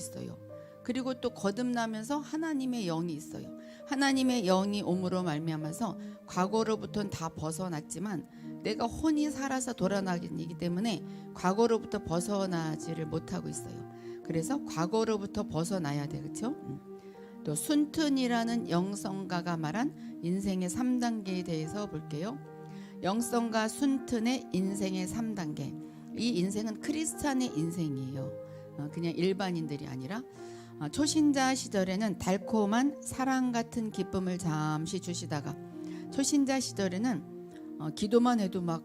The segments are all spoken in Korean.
있어요. 그리고 또 거듭나면서 하나님의 영이 있어요. 하나님의 영이 옴으로 말미암아서 과거로부터는 다 벗어났지만 내가 혼이 살아서 돌아나기이기 때문에 과거로부터 벗어나지를 못하고 있어요. 그래서 과거로부터 벗어나야 돼, 그렇죠? 또 순튼이라는 영성가가 말한 인생의 3단계에 대해서 볼게요. 영성가 순튼의 인생의 3단계. 이 인생은 크리스찬의 인생이에요. 그냥 일반인들이 아니라 초신자 시절에는 달콤한 사랑 같은 기쁨을 잠시 주시다가 초신자 시절에는 기도만 해도 막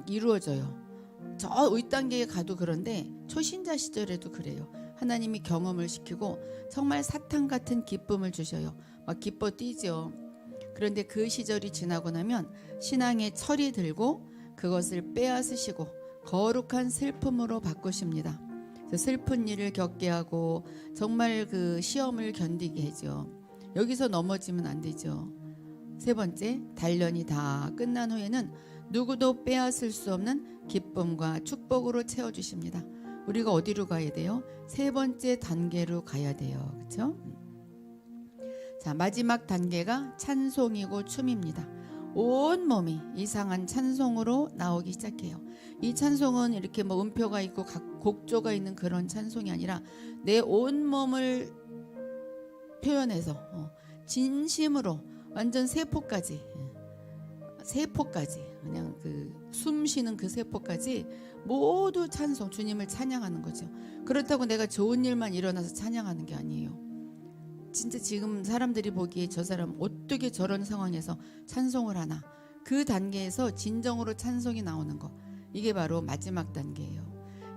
이루어져요. 저 윗단계에 가도 그런데 초신자 시절에도 그래요. 하나님이 경험을 시키고 정말 사탕 같은 기쁨을 주셔요. 막 기뻐 뛰죠. 그런데 그 시절이 지나고 나면 신앙의 철이 들고 그것을 빼앗으시고 거룩한 슬픔으로 바꾸십니다. 슬픈 일을 겪게 하고 정말 그 시험을 견디게 해죠. 여기서 넘어지면 안 되죠. 세 번째, 단련이 다 끝난 후에는 누구도 빼앗을 수 없는 기쁨과 축복으로 채워주십니다. 우리가 어디로 가야 돼요? 세 번째 단계로 가야 돼요. 그렇죠? 자, 마지막 단계가 찬송이고 춤입니다. 온 몸이 이상한 찬송으로 나오기 시작해요. 이 찬송은 이렇게 뭐 음표가 있고 각 곡조가 있는 그런 찬송이 아니라 내 온 몸을 표현해서 진심으로 완전 세포까지 그냥 그 숨 쉬는 그 세포까지 모두 찬송, 주님을 찬양하는 거죠. 그렇다고 내가 좋은 일만 일어나서 찬양하는 게 아니에요. 진짜 지금 사람들이 보기에 저 사람 어떻게 저런 상황에서 찬송을 하나, 그 단계에서 진정으로 찬송이 나오는 거, 이게 바로 마지막 단계예요.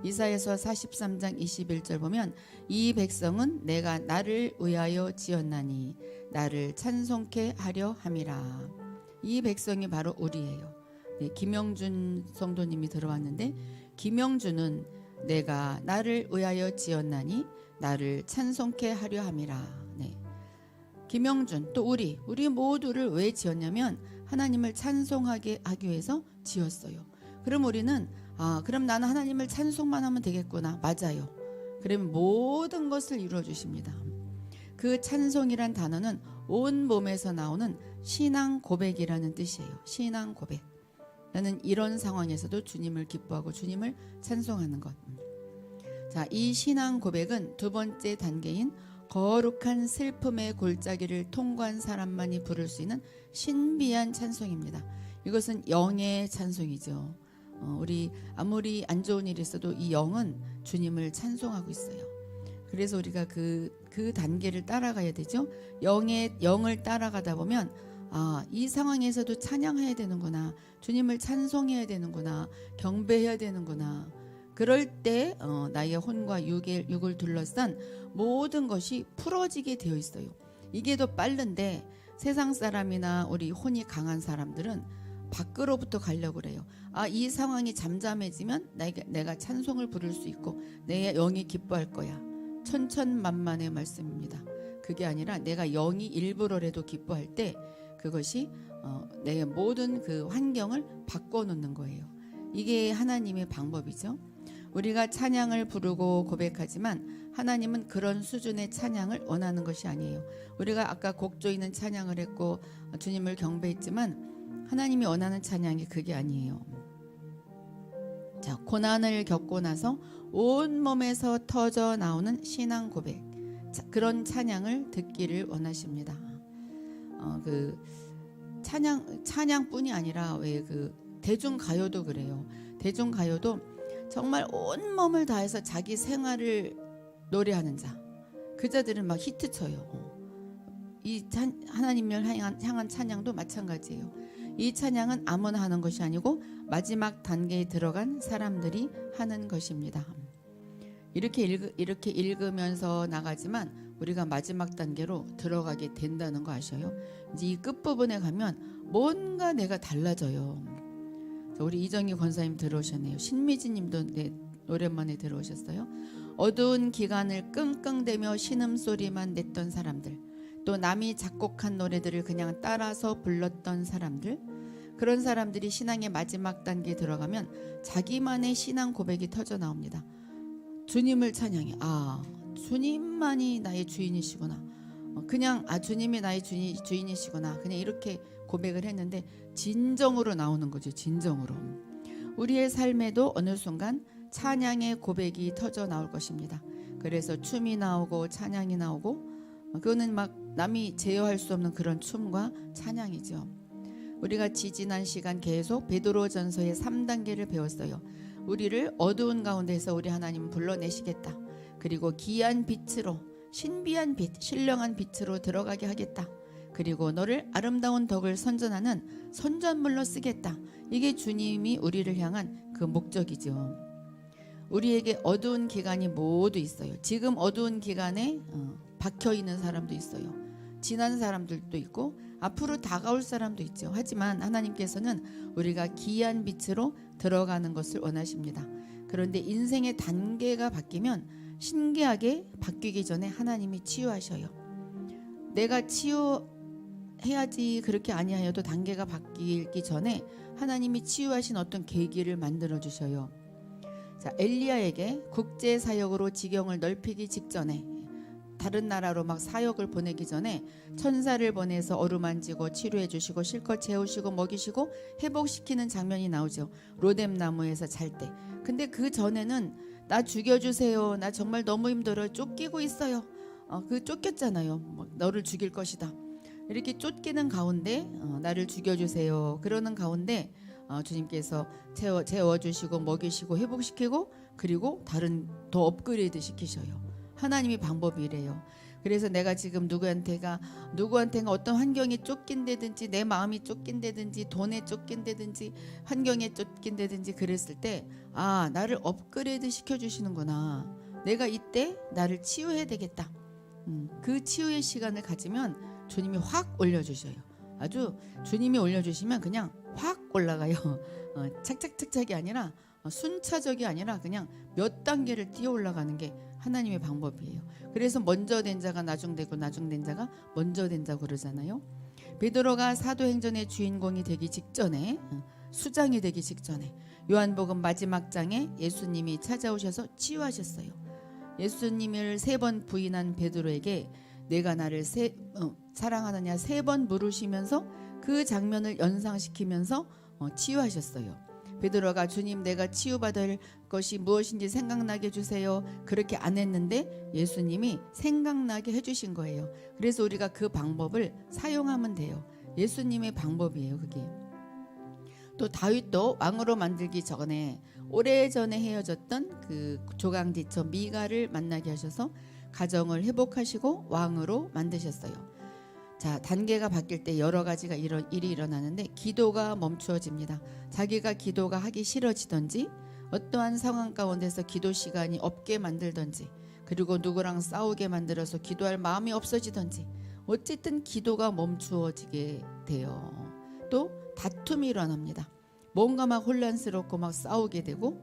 이사야서 43장 21절 보면 이 백성은 내가 나를 위하여 지었나니 나를 찬송케 하려 함이라. 이 백성이 바로 우리예요. 네, 김영준 성도님이 들어왔는데, 김영준은 내가 나를 위하여 지었나니 나를 찬송케 하려 함이라. 네. 김영준 또 우리 모두를 왜 지었냐면 하나님을 찬송하게 하기 위해서 지었어요. 그럼 우리는 그럼 나는 하나님을 찬송만 하면 되겠구나. 맞아요. 그러면 모든 것을 이루어 주십니다. 그 찬송이란 단어는 온 몸에서 나오는 신앙 고백이라는 뜻이에요. 신앙 고백. 나는 이런 상황에서도 주님을 기뻐하고 주님을 찬송하는 것. 자, 이 신앙 고백은 두 번째 단계인 거룩한 슬픔의 골짜기를 통과한 사람만이 부를 수 있는 신비한 찬송입니다. 이것은 영의 찬송이죠. 우리 아무리 안 좋은 일이 있어도 이 영은 주님을 찬송하고 있어요. 그래서 우리가 그 단계를 따라가야 되죠. 영을 따라가다 보면 이 상황에서도 찬양해야 되는구나, 주님을 찬송해야 되는구나, 경배해야 되는구나. 그럴 때 나의 혼과 육을 둘러싼 모든 것이 풀어지게 되어 있어요. 이게 더 빠른데 세상 사람이나 우리 혼이 강한 사람들은 밖으로부터 가려고 그래요. 이 상황이 잠잠해지면 내가 찬송을 부를 수 있고 내 영이 기뻐할 거야. 천천만만의 말씀입니다. 그게 아니라 내가 영이 일부러라도 기뻐할 때 그것이 내 모든 그 환경을 바꿔놓는 거예요. 이게 하나님의 방법이죠. 우리가 찬양을 부르고 고백하지만 하나님은 그런 수준의 찬양을 원하는 것이 아니에요. 우리가 아까 곡조 있는 찬양을 했고 주님을 경배했지만 하나님이 원하는 찬양이 그게 아니에요. 자, 고난을 겪고 나서 온 몸에서 터져 나오는 신앙 고백, 그런 찬양을 듣기를 원하십니다. 그 찬양뿐이 아니라 왜 그 대중가요도 그래요. 대중가요도 정말 온 몸을 다해서 자기 생활을 노래하는 자, 그 자들은 막 히트쳐요. 이 하나님을 향한 찬양도 마찬가지예요. 이 찬양은 아무나 하는 것이 아니고 마지막 단계에 들어간 사람들이 하는 것입니다. 이렇게 읽으면서 나가지만 우리가 마지막 단계로 들어가게 된다는 거 아셔요? 이제 이 끝부분에 가면 뭔가 내가 달라져요. 우리 이정희 권사님 들어오셨네요. 신미진 님도 오랜만에 들어오셨어요. 어두운 기간을 끙끙대며 신음소리만 냈던 사람들, 또 남이 작곡한 노래들을 그냥 따라서 불렀던 사람들, 그런 사람들이 신앙의 마지막 단계에 들어가면 자기만의 신앙 고백이 터져 나옵니다. 주님을 찬양해. 아, 주님만이 나의 주인이시구나. 그냥 주님이 나의 주인이시구나. 그냥 이렇게 고백을 했는데 진정으로 나오는 거죠. 진정으로. 우리의 삶에도 어느 순간 찬양의 고백이 터져 나올 것입니다. 그래서 춤이 나오고 찬양이 나오고, 그거는 막 남이 제어할 수 없는 그런 춤과 찬양이죠. 우리가 지난 시간 계속 베드로전서의 3단계를 배웠어요. 우리를 어두운 가운데서 우리 하나님 불러내시겠다. 그리고 귀한 빛으로, 신비한 빛, 신령한 빛으로 들어가게 하겠다. 그리고 너를 아름다운 덕을 선전하는 선전물로 쓰겠다. 이게 주님이 우리를 향한 그 목적이죠. 우리에게 어두운 기간이 모두 있어요. 지금 어두운 기간에 박혀 있는 사람도 있어요. 지난 사람들도 있고 앞으로 다가올 사람도 있죠. 하지만 하나님께서는 우리가 귀한 빛으로 들어가는 것을 원하십니다. 그런데 인생의 단계가 바뀌면 신기하게 바뀌기 전에 하나님이 치유하셔요. 내가 치유해야지 그렇게 아니하여도 단계가 바뀌기 전에 하나님이 치유하신 어떤 계기를 만들어 주셔요. 자, 엘리야에게 국제 사역으로 지경을 넓히기 직전에, 다른 나라로 막 사역을 보내기 전에 천사를 보내서 어루만지고 치료해 주시고 실컷 재우시고 먹이시고 회복시키는 장면이 나오죠. 로뎀 나무에서 잘 때. 근데 그 전에는 나 죽여주세요. 나 정말 너무 힘들어요. 쫓기고 있어요. 그 쫓겼잖아요. 너를 죽일 것이다. 이렇게 쫓기는 가운데 나를 죽여주세요. 그러는 가운데 주님께서 재워주시고 먹이시고 회복시키고, 그리고 다른 더 업그레이드 시키셔요. 하나님의 방법이 이래요. 그래서 내가 지금 누구한테가 어떤 환경에 쫓긴다든지, 내 마음이 쫓긴다든지, 돈에 쫓긴다든지, 환경에 쫓긴다든지 그랬을 때, 아, 나를 업그레이드 시켜주시는구나. 내가 이때 나를 치유해야 되겠다. 그 치유의 시간을 가지면 주님이 확 올려주셔요. 아주 주님이 올려주시면 그냥 확 올라가요. 착착착착이 아니라, 순차적이 아니라 그냥 몇 단계를 뛰어 올라가는 게 하나님의 방법이에요. 그래서 먼저 된 자가 나중되고 나중된 자가 먼저 된 자고 그러잖아요. 베드로가 사도행전의 주인공이 되기 직전에, 수장이 되기 직전에, 요한복음 마지막 장에 예수님이 찾아오셔서 치유하셨어요. 예수님을 3번 부인한 베드로에게 내가 나를 사랑하느냐 3번 물으시면서 그 장면을 연상시키면서 치유하셨어요. 베드로가 주님, 내가 치유받을 것이 무엇인지 생각나게 해주세요. 그렇게 안 했는데 예수님이 생각나게 해주신 거예요. 그래서 우리가 그 방법을 사용하면 돼요. 예수님의 방법이에요, 그게. 또 다윗도 왕으로 만들기 전에 오래전에 헤어졌던 그 조강지처 미가를 만나게 하셔서 가정을 회복하시고 왕으로 만드셨어요. 자, 단계가 바뀔 때 여러 가지가 일이 일어나는데 기도가 멈추어집니다. 자기가 기도가 하기 싫어지든지, 어떠한 상황 가운데서 기도 시간이 없게 만들든지, 그리고 누구랑 싸우게 만들어서 기도할 마음이 없어지든지, 어쨌든 기도가 멈추어지게 돼요. 또 다툼이 일어납니다. 뭔가 막 혼란스럽고 막 싸우게 되고,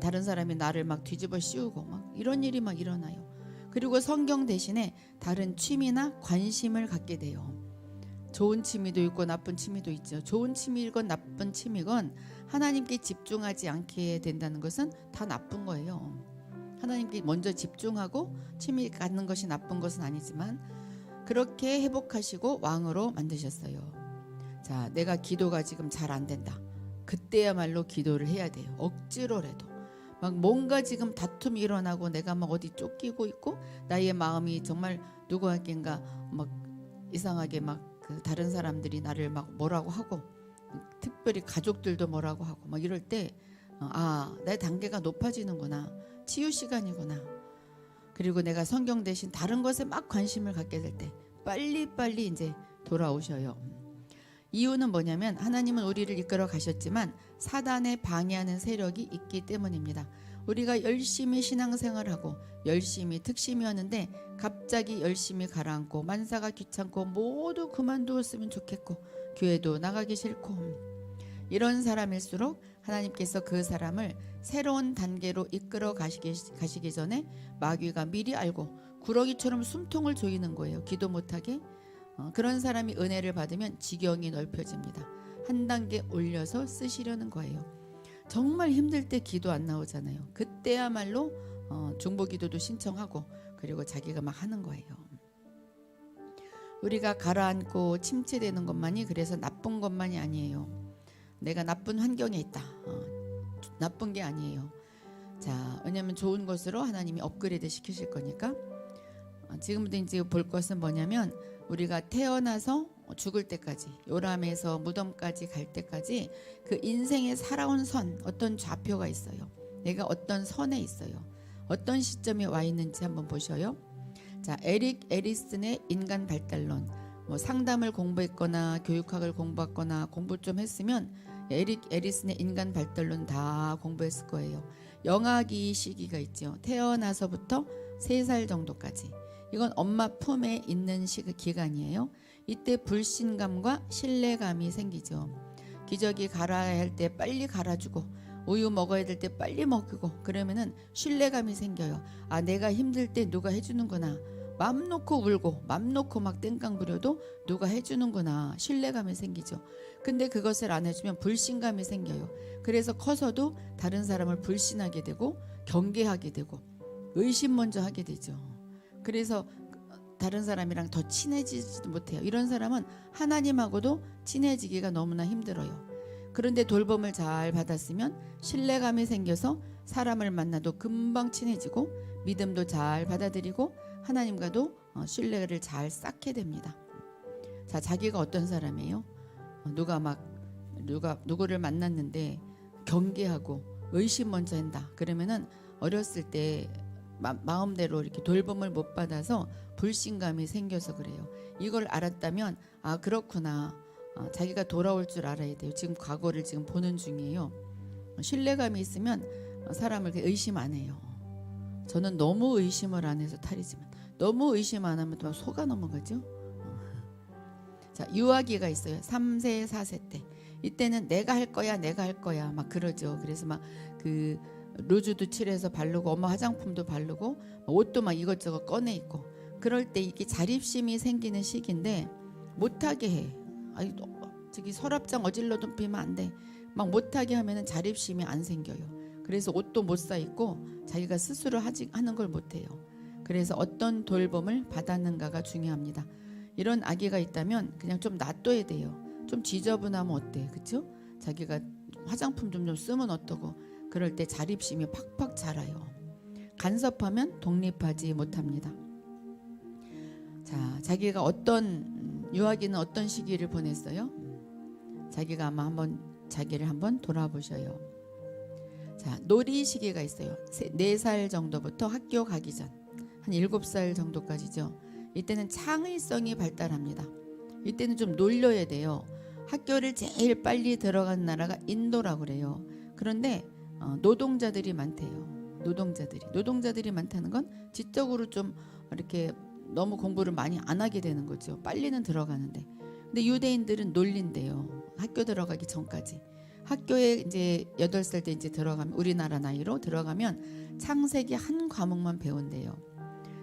다른 사람이 나를 막 뒤집어 씌우고 막 이런 일이 막 일어나요. 그리고 성경 대신에 다른 취미나 관심을 갖게 돼요. 좋은 취미도 있고 나쁜 취미도 있죠. 좋은 취미건 나쁜 취미건 하나님께 집중하지 않게 된다는 것은 다 나쁜 거예요. 하나님께 먼저 집중하고 취미 갖는 것이 나쁜 것은 아니지만, 그렇게 회복하시고 왕으로 만드셨어요. 자, 내가 기도가 지금 잘 안 된다. 그때야말로 기도를 해야 돼요. 억지로라도. 막 뭔가 지금 다툼이 일어나고 내가 막 어디 쫓기고 있고, 나의 마음이 정말 누구에겐가 막 이상하게 막 그 다른 사람들이 나를 막 뭐라고 하고, 특별히 가족들도 뭐라고 하고 막 이럴 때, 내 단계가 높아지는구나. 치유 시간이구나. 그리고 내가 성경 대신 다른 것에 막 관심을 갖게 될 때 빨리빨리 이제 돌아오셔요. 이유는 뭐냐면 하나님은 우리를 이끌어 가셨지만 사단에 방해하는 세력이 있기 때문입니다. 우리가 열심히 신앙생활하고 열심히 특심이었는데 갑자기 열심히 가라앉고, 만사가 귀찮고 모두 그만두었으면 좋겠고 교회도 나가기 싫고, 이런 사람일수록 하나님께서 그 사람을 새로운 단계로 이끌어 가시기 전에 마귀가 미리 알고 구렁이처럼 숨통을 조이는 거예요. 기도 못하게. 그런 사람이 은혜를 받으면 지경이 넓혀집니다. 한 단계 올려서 쓰시려는 거예요. 정말 힘들 때 기도 안 나오잖아요. 그때야말로 중보기도도 신청하고 그리고 자기가 막 하는 거예요. 우리가 가라앉고 침체되는 것만이 그래서 나쁜 것만이 아니에요. 내가 나쁜 환경에 있다. 나쁜 게 아니에요. 자, 왜냐하면 좋은 것으로 하나님이 업그레이드 시키실 거니까. 지금부터 이제 볼 것은 뭐냐면 우리가 태어나서 죽을 때까지, 요람에서 무덤까지 갈 때까지 그 인생에 살아온 선, 어떤 좌표가 있어요. 내가 어떤 선에 있어요. 어떤 시점에 와 있는지 한번 보셔요. 자, 에릭 에리슨의 인간 발달론. 뭐 상담을 공부했거나 교육학을 공부했거나 공부 좀 했으면 에릭 에리슨의 인간 발달론 다 공부했을 거예요. 영아기 시기가 있죠. 태어나서부터 3살 정도까지. 이건 엄마 품에 있는 기간이에요. 이때 불신감과 신뢰감이 생기죠. 기저귀 갈아야 할 때 빨리 갈아주고 우유 먹어야 될 때 빨리 먹이고 그러면은 신뢰감이 생겨요. 아, 내가 힘들 때 누가 해주는구나. 맘 놓고 울고 맘 놓고 막 땡깡 부려도 누가 해주는구나. 신뢰감이 생기죠. 근데 그것을 안 해주면 불신감이 생겨요. 그래서 커서도 다른 사람을 불신하게 되고 경계하게 되고 의심 먼저 하게 되죠. 그래서 다른 사람이랑 더 친해지지도 못해요. 이런 사람은 하나님하고도 친해지기가 너무나 힘들어요. 그런데 돌봄을 잘 받았으면 신뢰감이 생겨서 사람을 만나도 금방 친해지고 믿음도 잘 받아들이고 하나님과도 신뢰를 잘 쌓게 됩니다. 자, 자기가 어떤 사람이에요? 누구를 만났는데 경계하고 의심 먼저 한다. 그러면은 어렸을 때 마음대로 이렇게 돌봄을 못 받아서 불신감이 생겨서 그래요. 이걸 알았다면 아, 그렇구나. 자기가 돌아올 줄 알아야 돼요. 지금 과거를 지금 보는 중이에요. 신뢰감이 있으면 사람을 의심 안 해요. 저는 너무 의심을 안 해서 탈이지만 너무 의심 안 하면 또 속아 넘어가죠. 자, 유아기가 있어요. 3세 4세 때. 이때는 내가 할 거야 막 그러죠. 그래서 막 그 루즈도 칠해서 바르고 엄마 화장품도 바르고 옷도 막 이것저것 꺼내 입고 그럴 때 이게 자립심이 생기는 시기인데 못하게 해. 아니, 저기 서랍장 어질러 눕히면 안 돼. 막 못하게 하면은 자립심이 안 생겨요. 그래서 옷도 못 사 입고 자기가 스스로 하는 걸 못해요. 그래서 어떤 돌봄을 받았는가가 중요합니다. 이런 아기가 있다면 그냥 좀 놔둬야 돼요. 좀 지저분하면 어때, 그렇죠? 자기가 화장품 좀 쓰면 어떠고. 그럴 때 자립심이 팍팍 자라요. 간섭하면 독립하지 못합니다. 자, 자기가 유아기는 어떤 시기를 보냈어요? 자기가 아마 자기를 한번 돌아보셔요. 자, 놀이 시기가 있어요. 4살 정도부터 학교 가기 전 한 7살 정도까지죠. 이때는 창의성이 발달합니다. 이때는 좀 놀려야 돼요. 학교를 제일 빨리 들어간 나라가 인도라고 그래요. 그런데 노동자들이 많대요. 노동자들이 많다는 건 지적으로 좀 이렇게 너무 공부를 많이 안 하게 되는 거죠. 빨리는 들어가는데. 근데 유대인들은 놀린대요. 학교 들어가기 전까지. 학교에 이제 8살 때 이제 들어가면 우리나라 나이로 들어가면 창세기 한 과목만 배운대요.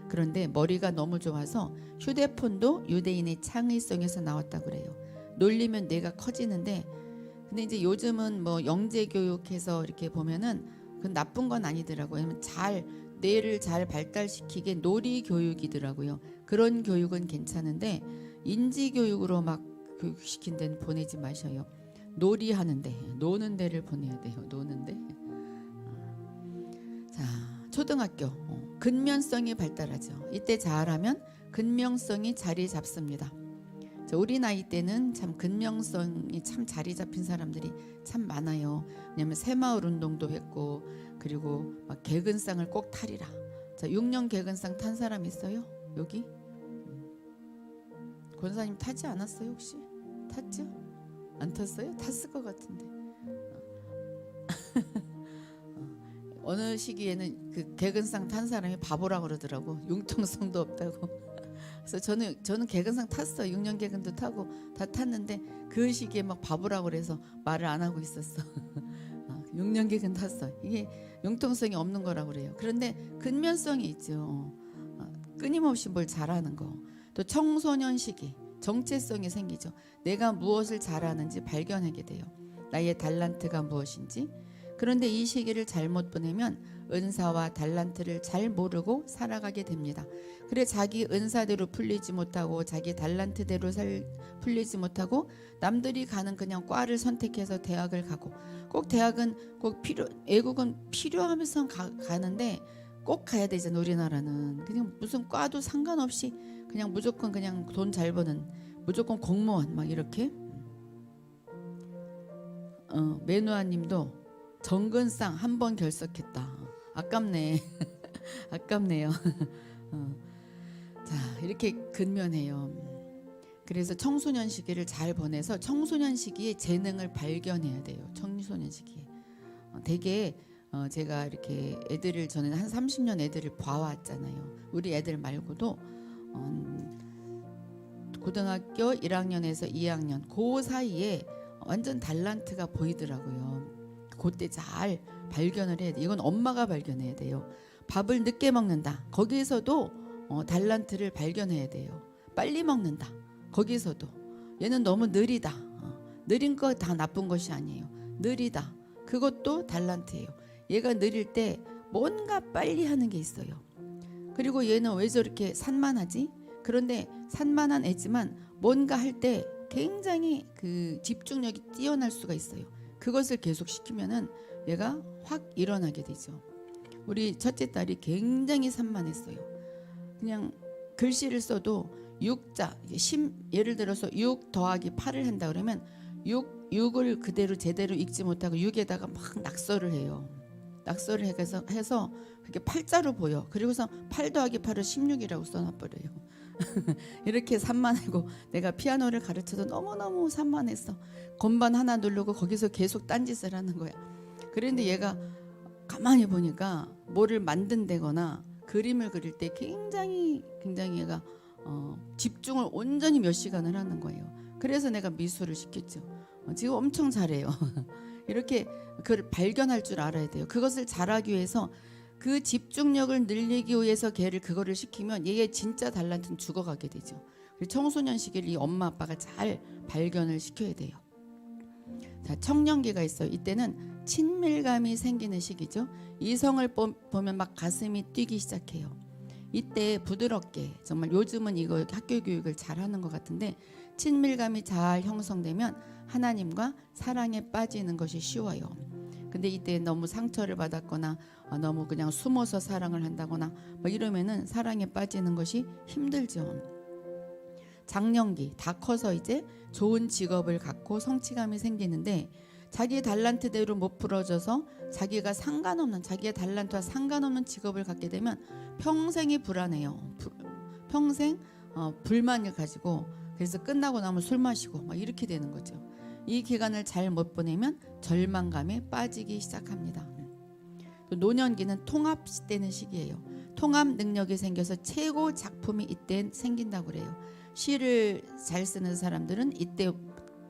그런데 머리가 너무 좋아서 휴대폰도 유대인의 창의성에서 나왔다고 그래요. 놀리면 뇌가 커지는데 근데 이제 요즘은 뭐 영재 교육해서 이렇게 보면은 그건 나쁜 건 아니더라고요. 왜냐면 뇌를 잘 발달시키게 놀이 교육이더라고요. 그런 교육은 괜찮은데 인지 교육으로 막 교육시킨 데는 보내지 마셔요. 놀이하는데 노는 데를 보내야 돼요. 노는데. 자, 초등학교 근면성이 발달하죠. 이때 잘하면 근면성이 자리 잡습니다. 우리 나이 때는 참 근면성이 참 자리 잡힌 사람들이 참 많아요. 왜냐하면 새마을 운동도 했고 그리고 막 개근상을 꼭 타리라. 자, 6년 개근상 탄 사람 있어요? 여기? 권사님 타지 않았어요 혹시? 탔죠? 안 탔어요? 탔을 것 같은데. 어느 시기에는 그 개근상 탄 사람이 바보라 그러더라고. 융통성도 없다고. 그래서 저는 개근상 탔어요. 6년 개근도 타고 다 탔는데 그 시기에 막 바보라고 그래서 말을 안 하고 있었어. 6년 개근 탔어. 이게 융통성이 없는 거라고 그래요. 그런데 근면성이 있죠. 끊임없이 뭘 잘하는 거. 또 청소년 시기 정체성이 생기죠. 내가 무엇을 잘하는지 발견하게 돼요. 나의 달란트가 무엇인지. 그런데 이 시기를 잘못 보내면 은사와 달란트를 잘 모르고 살아가게 됩니다. 그래 자기 은사대로 풀리지 못하고 자기 달란트대로 풀리지 못하고 남들이 가는 그냥 과를 선택해서 대학을 가고, 꼭 대학은 꼭 외국은 필요하면서 가는데 꼭 가야 되잖아. 우리나라는 그냥 무슨 과도 상관없이 그냥 무조건 그냥 돈 잘 버는 무조건 공무원 막 이렇게. 메누아님도 정근상 한 번 결석했다. 아깝네. 아깝네요. 자, 이렇게 근면해요. 그래서 청소년 시기를 잘 보내서 청소년 시기에 재능을 발견해야 돼요. 청소년 시기에. 되게 제가 이렇게 애들을 저는 한 30년 애들을 봐왔잖아요. 우리 애들 말고도 고등학교 1학년에서 2학년 그 사이에 완전 달란트가 보이더라고요. 그때 잘 발견을 해야 돼. 이건 엄마가 발견해야 돼요. 밥을 늦게 먹는다. 거기에서도 달란트를 발견해야 돼요. 빨리 먹는다. 거기서도 얘는 너무 느리다. 느린 거 다 나쁜 것이 아니에요. 느리다. 그것도 달란트예요. 얘가 느릴 때 뭔가 빨리 하는 게 있어요. 그리고 얘는 왜 저렇게 산만하지? 그런데 산만한 애지만 뭔가 할 때 굉장히 그 집중력이 뛰어날 수가 있어요. 그것을 계속 시키면은 얘가 확 일어나게 되죠. 우리 첫째 딸이 굉장히 산만했어요. 그냥 글씨를 써도 6자, 예를 들어서 6 더하기 8을 한다 그러면 6을 그대로 제대로 읽지 못하고 6에다가 막 낙서를 해요. 낙서를 해서 그게 8자로 보여. 그리고서 8 더하기 8을 16이라고 써놔버려요. 이렇게 산만하고, 내가 피아노를 가르쳐도 너무너무 산만했어. 건반 하나 누르고 거기서 계속 딴짓을 하는 거야. 그런데 얘가 가만히 보니까 뭐를 만든다거나 그림을 그릴 때 굉장히 얘가 집중을 온전히 몇 시간을 하는 거예요. 그래서 내가 미술을 시켰죠. 지금 엄청 잘해요. 이렇게 그걸 발견할 줄 알아야 돼요. 그것을 잘하기 위해서 그 집중력을 늘리기 위해서 걔를 그거를 시키면 얘의 진짜 달란트는 죽어가게 되죠. 청소년 시기를 이 엄마 아빠가 잘 발견을 시켜야 돼요. 자, 청년기가 있어요. 이때는 친밀감이 생기는 시기죠. 이성을 보면 막 가슴이 뛰기 시작해요. 이때 부드럽게, 정말 요즘은 이거 학교 교육을 잘 하는 것 같은데, 친밀감이 잘 형성되면 하나님과 사랑에 빠지는 것이 쉬워요. 근데 이때 너무 상처를 받았거나 너무 그냥 숨어서 사랑을 한다거나 뭐 이러면은 사랑에 빠지는 것이 힘들죠. 장년기, 다 커서 이제 좋은 직업을 갖고 성취감이 생기는데, 자기 달란트대로 못 풀어져서 자기가 자기의 달란트와 상관없는 직업을 갖게 되면 평생이 불안해요. 평생 불만을 가지고, 그래서 끝나고 나면 술 마시고 막 이렇게 되는 거죠. 이 기간을 잘 못 보내면 절망감에 빠지기 시작합니다. 또 노년기는 통합되는 시기예요. 통합 능력이 생겨서 최고 작품이 이때 생긴다고 그래요. 시를 잘 쓰는 사람들은 이때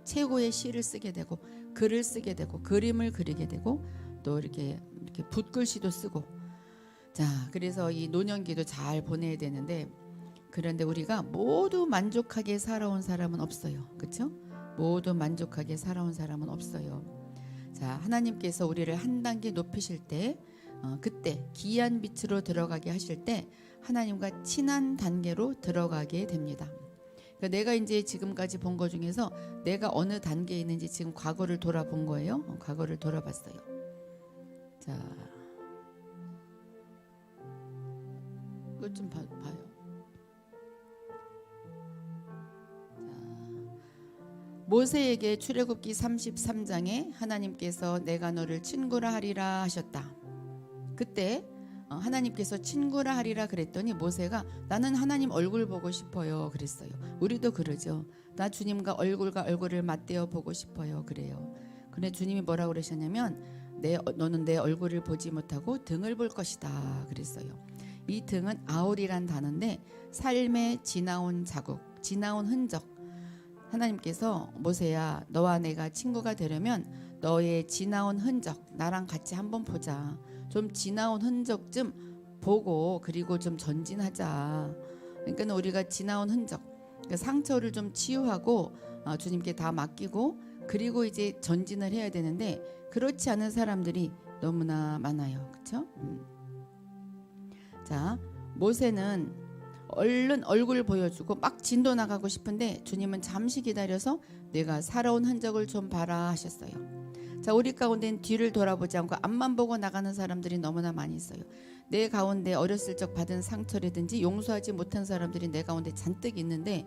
최고의 시를 쓰게 되고, 글을 쓰게 되고, 그림을 그리게 되고, 또 이렇게 붓글씨도 쓰고. 자, 그래서 이 노년기도 잘 보내야 되는데, 그런데 우리가 모두 만족하게 살아온 사람은 없어요. 그렇죠? 모두 만족하게 살아온 사람은 없어요. 자, 하나님께서 우리를 한 단계 높이실 때, 그때 기이한 빛으로 들어가게 하실 때 하나님과 친한 단계로 들어가게 됩니다. 그러니까 내가 이제 지금까지 본 것 중에서 내가 어느 단계에 있는지 지금 과거를 돌아본 거예요. 과거를 돌아봤어요. 자, 이것 좀 봐요. 모세에게 출애굽기 33장에 하나님께서 내가 너를 친구라 하리라 하셨다. 그때 하나님께서 친구라 하리라 그랬더니 모세가 나는 하나님 얼굴 보고 싶어요 그랬어요. 우리도 그러죠. 나 주님과 얼굴과 얼굴을 맞대어 보고 싶어요 그래요. 근데 주님이 뭐라고 그러셨냐면 너는 내 얼굴을 보지 못하고 등을 볼 것이다 그랬어요. 이 등은 아울이란 단어인데 삶의 지나온 자국, 지나온 흔적. 하나님께서 모세야 너와 내가 친구가 되려면 너의 지나온 흔적 나랑 같이 한번 보자. 좀 지나온 흔적 좀 보고 그리고 좀 전진하자. 그러니까 우리가 지나온 흔적, 그러니까 상처를 좀 치유하고 주님께 다 맡기고 그리고 이제 전진을 해야 되는데 그렇지 않은 사람들이 너무나 많아요. 그렇죠? 자, 모세는 얼른 얼굴 보여주고 막 진도 나가고 싶은데 주님은 잠시 기다려서 내가 살아온 흔적을 좀 봐라 하셨어요. 자, 우리 가운데는 뒤를 돌아보지 않고 앞만 보고 나가는 사람들이 너무나 많이 있어요. 내 가운데 어렸을 적 받은 상처라든지 용서하지 못한 사람들이 내 가운데 잔뜩 있는데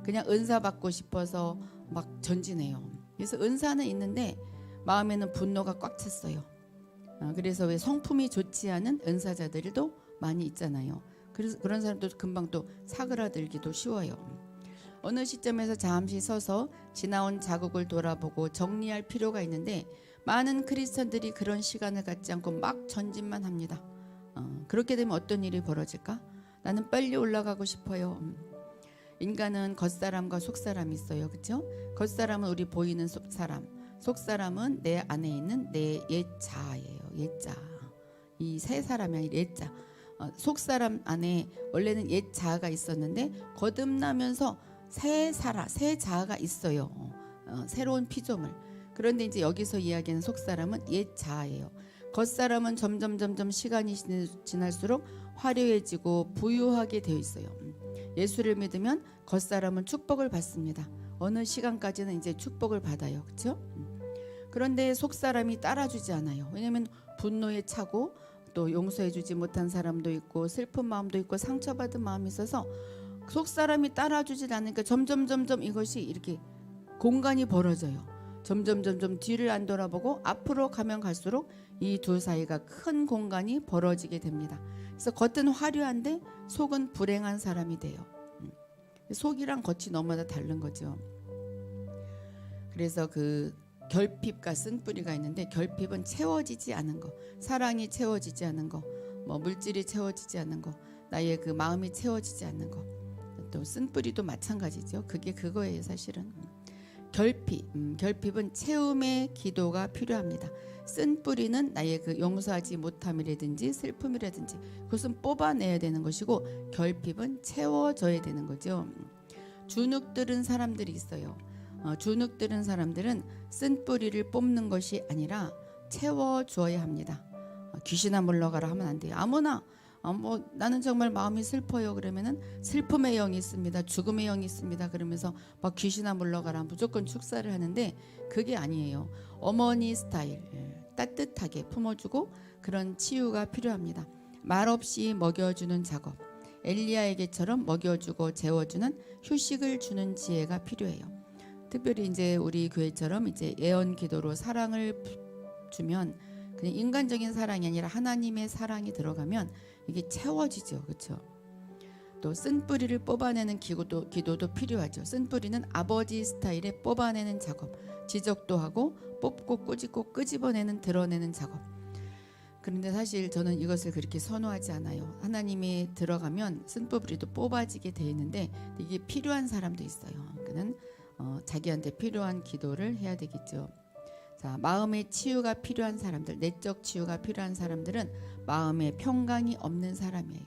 그냥 은사 받고 싶어서 막 전진해요. 그래서 은사는 있는데 마음에는 분노가 꽉 찼어요. 그래서 왜 성품이 좋지 않은 은사자들도 많이 있잖아요. 그래서 그런 사람도 금방 또 사그라들기도 쉬워요. 어느 시점에서 잠시 서서 지나온 자국을 돌아보고 정리할 필요가 있는데 많은 크리스천들이 그런 시간을 갖지 않고 막 전진만 합니다. 그렇게 되면 어떤 일이 벌어질까? 나는 빨리 올라가고 싶어요. 인간은 겉사람과 속사람이 있어요. 그렇죠? 겉사람은 우리 보이는 사람, 속사람은 내 안에 있는 내 옛자예요. 옛자. 이 새 사람이 아니라 옛자. 속사람 안에 원래는 옛자아가 있었는데 거듭나면서 새 자아가 있어요. 새로운 피조물. 그런데 이제 여기서 이야기하는 속사람은 옛자아예요. 겉사람은 점점 시간이 지날수록 화려해지고 부유하게 되어 있어요. 예수를 믿으면 겉사람은 축복을 받습니다. 어느 시간까지는 이제 축복을 받아요. 그렇죠? 그런데 속사람이 따라주지 않아요. 왜냐하면 분노에 차고 또 용서해주지 못한 사람도 있고 슬픈 마음도 있고 상처받은 마음이 있어서 속사람이 따라주지 않으니까 점점 이것이 이렇게 공간이 벌어져요. 점점 뒤를 안 돌아보고 앞으로 가면 갈수록 이 두 사이가 큰 공간이 벌어지게 됩니다. 그래서 겉은 화려한데 속은 불행한 사람이 돼요. 속이랑 겉이 너무나 다른 거죠. 그래서 그 결핍과 쓴뿌리가 있는데 결핍은 채워지지 않은 거, 사랑이 채워지지 않은 거, 뭐 물질이 채워지지 않은 거, 나의 그 마음이 채워지지 않는 거. 또 쓴뿌리도 마찬가지죠. 그게 그거예요, 사실은. 결핍은 채움의 기도가 필요합니다. 쓴뿌리는 나의 그 용서하지 못함이라든지 슬픔이라든지 그것은 뽑아내야 되는 것이고 결핍은 채워져야 되는 거죠. 주눅들은 사람들이 있어요. 주눅들은 사람들은 쓴뿌리를 뽑는 것이 아니라 채워줘야 합니다. 귀신아 물러가라 하면 안 돼요. 아무나 뭐 나는 정말 마음이 슬퍼요 그러면은 슬픔의 영이 있습니다, 죽음의 영이 있습니다 그러면서 막 귀신아 물러가라 무조건 축사를 하는데 그게 아니에요. 어머니 스타일 따뜻하게 품어주고 그런 치유가 필요합니다. 말없이 먹여주는 작업, 엘리야에게처럼 먹여주고 재워주는 휴식을 주는 지혜가 필요해요. 특별히 이제 우리 교회처럼 이제 예언 기도로 사랑을 주면 그냥 인간적인 사랑이 아니라 하나님의 사랑이 들어가면 이게 채워지죠. 그렇죠? 또 쓴뿌리를 뽑아내는 기도도 필요하죠. 쓴뿌리는 아버지 스타일의 뽑아내는 작업, 지적도 하고 뽑고 꾸짖고 끄집어내는 드러내는 작업. 그런데 사실 저는 이것을 그렇게 선호하지 않아요. 하나님이 들어가면 쓴뿌리도 뽑아지게 돼 있는데 이게 필요한 사람도 있어요. 그는 자기한테 필요한 기도를 해야 되겠죠. 자, 마음의 치유가 필요한 사람들, 내적 치유가 필요한 사람들은 마음에 평강이 없는 사람이에요.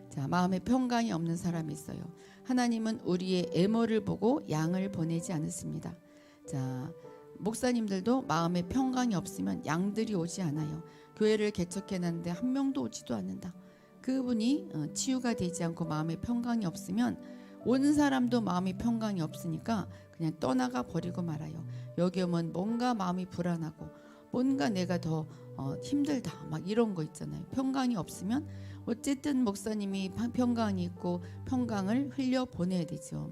자, 마음에 평강이 없는 사람이 있어요. 하나님은 우리의 애모를 보고 양을 보내지 않았습니다. 자, 목사님들도 마음에 평강이 없으면 양들이 오지 않아요. 교회를 개척해놨는데 한 명도 오지도 않는다. 그분이 치유가 되지 않고 마음에 평강이 없으면 온 사람도 마음이 평강이 없으니까 그냥 떠나가 버리고 말아요. 여기 오면 뭔가 마음이 불안하고 뭔가 내가 더 힘들다 막 이런 거 있잖아요. 평강이 없으면 어쨌든 목사님이 평강이 있고 평강을 흘려 보내야 되죠.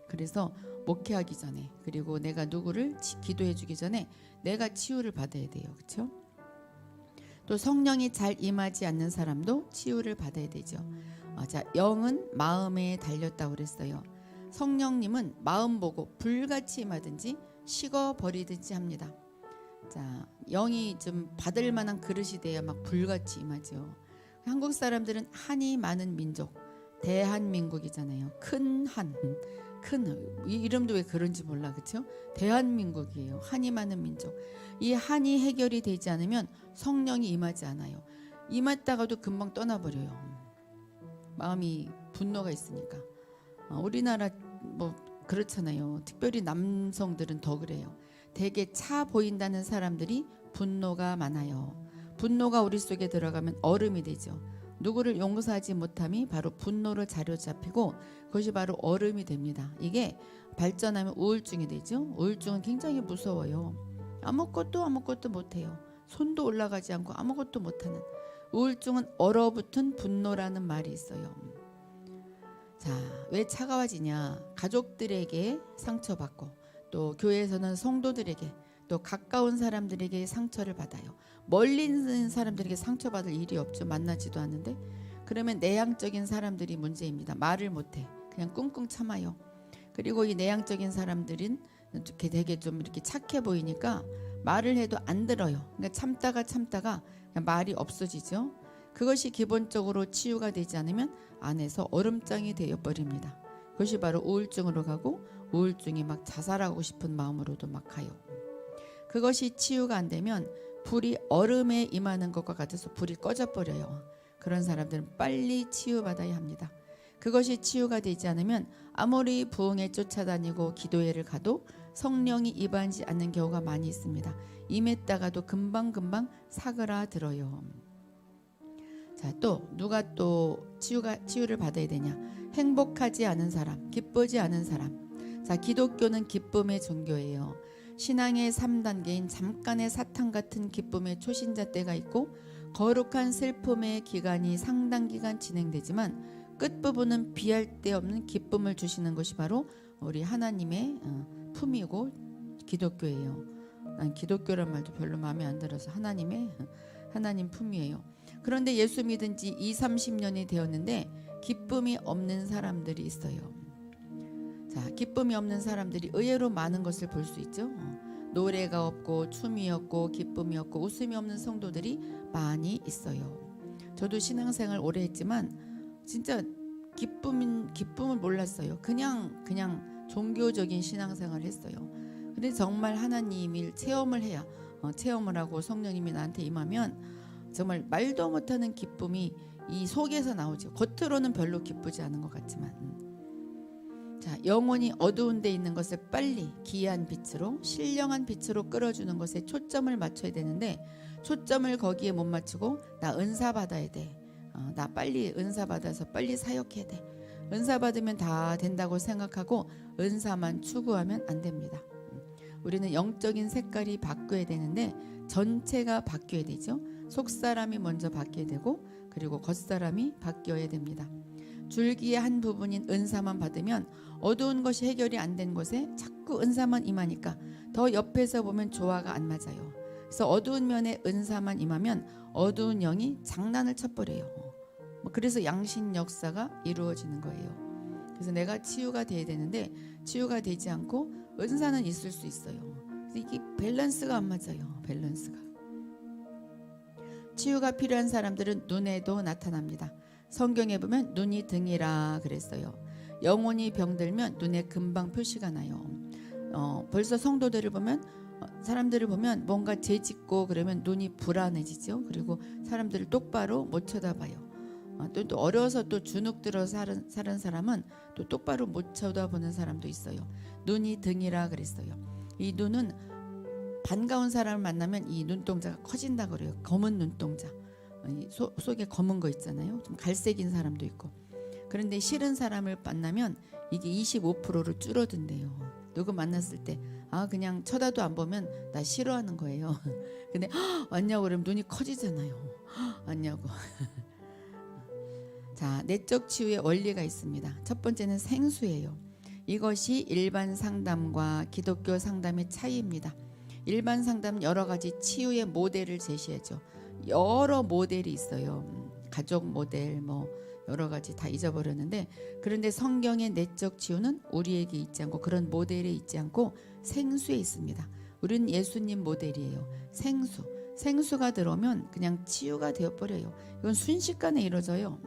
그래서 목회하기 전에 그리고 내가 누구를 기도해 주기 전에 내가 치유를 받아야 돼요. 그렇죠? 또 성령이 잘 임하지 않는 사람도 치유를 받아야 되죠. 자, 영은 마음에 달렸다고 그랬어요. 성령님은 마음 보고 불같이 임하든지 식어버리든지 합니다. 자, 영이 좀 받을 만한 그릇이 돼야 막 불같이 임하죠. 한국 사람들은 한이 많은 민족, 대한민국이잖아요. 이 이름도 왜 그런지 몰라, 그렇죠? 대한민국이에요. 한이 많은 민족. 이 한이 해결이 되지 않으면 성령이 임하지 않아요. 임했다가도 금방 떠나버려요. 마음이 분노가 있으니까. 우리나라 뭐 그렇잖아요. 특별히 남성들은 더 그래요. 되게 차 보인다는 사람들이 분노가 많아요. 분노가 우리 속에 들어가면 얼음이 되죠. 누구를 용서하지 못함이 바로 분노를 자료잡히고 그것이 바로 얼음이 됩니다. 이게 발전하면 우울증이 되죠. 우울증은 굉장히 무서워요. 아무것도 못해요. 손도 올라가지 않고 아무것도 못하는. 우울증은 얼어붙은 분노라는 말이 있어요. 자, 왜 차가워지냐? 가족들에게 상처받고 또 교회에서는 성도들에게 또 가까운 사람들에게 상처를 받아요. 멀리 있는 사람들에게 상처받을 일이 없죠. 만나지도 않는데. 그러면 내향적인 사람들이 문제입니다. 말을 못해. 그냥 꿍꿍 참아요. 그리고 이 내향적인 사람들은 되게 좀 이렇게 착해 보이니까 말을 해도 안 들어요. 그러니까 참다가 그냥 말이 없어지죠. 그것이 기본적으로 치유가 되지 않으면 안에서 얼음장이 되어버립니다. 그것이 바로 우울증으로 가고 우울증이 막 자살하고 싶은 마음으로도 막 가요. 그것이 치유가 안 되면 불이 얼음에 임하는 것과 같아서 불이 꺼져버려요. 그런 사람들은 빨리 치유받아야 합니다. 그것이 치유가 되지 않으면 아무리 부흥에 쫓아다니고 기도회를 가도 성령이 임하지 않는 경우가 많이 있습니다. 임했다가도 금방 사그라들어요. 자, 또 누가 또 치유를 받아야 되냐? 행복하지 않은 사람, 기쁘지 않은 사람. 자, 기독교는 기쁨의 종교예요. 신앙의 3단계인 잠깐의 사탕 같은 기쁨의 초신자 때가 있고 거룩한 슬픔의 기간이 상당 기간 진행되지만 끝부분은 비할 데 없는 기쁨을 주시는 것이 바로 우리 하나님의 품이고 기독교예요. 난 기독교란 말도 별로 마음에 안 들어서 하나님 품이에요. 그런데 예수 믿은 지 20-30년이 되었는데 기쁨이 없는 사람들이 있어요. 자, 기쁨이 없는 사람들이 의외로 많은 것을 볼 수 있죠. 노래가 없고 춤이 없고 기쁨이 없고 웃음이 없는 성도들이 많이 있어요. 저도 신앙생활 오래 했지만 진짜 기쁨을 몰랐어요. 그냥 종교적인 신앙생활을 했어요. 근데 정말 하나님을 체험을 해야 체험을 하고 성령님이 나한테 임하면 정말 말도 못하는 기쁨이 이 속에서 나오죠. 겉으로는 별로 기쁘지 않은 것 같지만. 자, 영혼이 어두운 데 있는 것을 빨리 기이한 빛으로 신령한 빛으로 끌어주는 것에 초점을 맞춰야 되는데 초점을 거기에 못 맞추고 나 은사 받아야 돼. 나 빨리 은사 받아서 빨리 사역해야 돼. 은사 받으면 다 된다고 생각하고 은사만 추구하면 안 됩니다. 우리는 영적인 색깔이 바뀌어야 되는데 전체가 바뀌어야 되죠. 속사람이 먼저 바뀌어야 되고 그리고 겉사람이 바뀌어야 됩니다. 줄기의 한 부분인 은사만 받으면 어두운 것이 해결이 안 된 곳에 자꾸 은사만 임하니까 더 옆에서 보면 조화가 안 맞아요. 그래서 어두운 면에 은사만 임하면 어두운 영이 장난을 쳐버려요. 그래서 양신 역사가 이루어지는 거예요. 그래서 내가 치유가 돼야 되는데 치유가 되지 않고 은사는 있을 수 있어요. 그래서 이게 밸런스가 안 맞아요. 밸런스가. 치유가 필요한 사람들은 눈에도 나타납니다. 성경에 보면 눈이 등이라 그랬어요. 영혼이 병들면 눈에 금방 표시가 나요. 벌써 성도들을 보면 사람들을 보면 뭔가 죄짓고 그러면 눈이 불안해지죠. 그리고 사람들을 똑바로 못 쳐다봐요. 또 어려서 또 주눅 들어 사는 사람은 또 똑바로 못 쳐다보는 사람도 있어요. 눈이 등이라 그랬어요. 이 눈은 반가운 사람을 만나면 이 눈동자가 커진다 그래요. 검은 눈동자. 속에 검은 거 있잖아요. 좀 갈색인 사람도 있고. 그런데 싫은 사람을 만나면 이게 25%로 줄어든대요. 누구 만났을 때 그냥 쳐다도 안 보면 나 싫어하는 거예요. 근데 왔냐고 그러면 눈이 커지잖아요. 왔냐고. 자, 내적 치유의 원리가 있습니다. 첫 번째는 생수예요. 이것이 일반 상담과 기독교 상담의 차이입니다. 일반 상담은 여러 가지 치유의 모델을 제시하죠. 여러 모델이 있어요. 가족 모델 여러 가지 다 잊어버렸는데 그런데 성경의 내적 치유는 우리에게 있지 않고 그런 모델에 있지 않고 생수에 있습니다. 우리는 예수님 모델이에요. 생수가 들어오면 그냥 치유가 되어버려요. 이건 순식간에 이루어져요.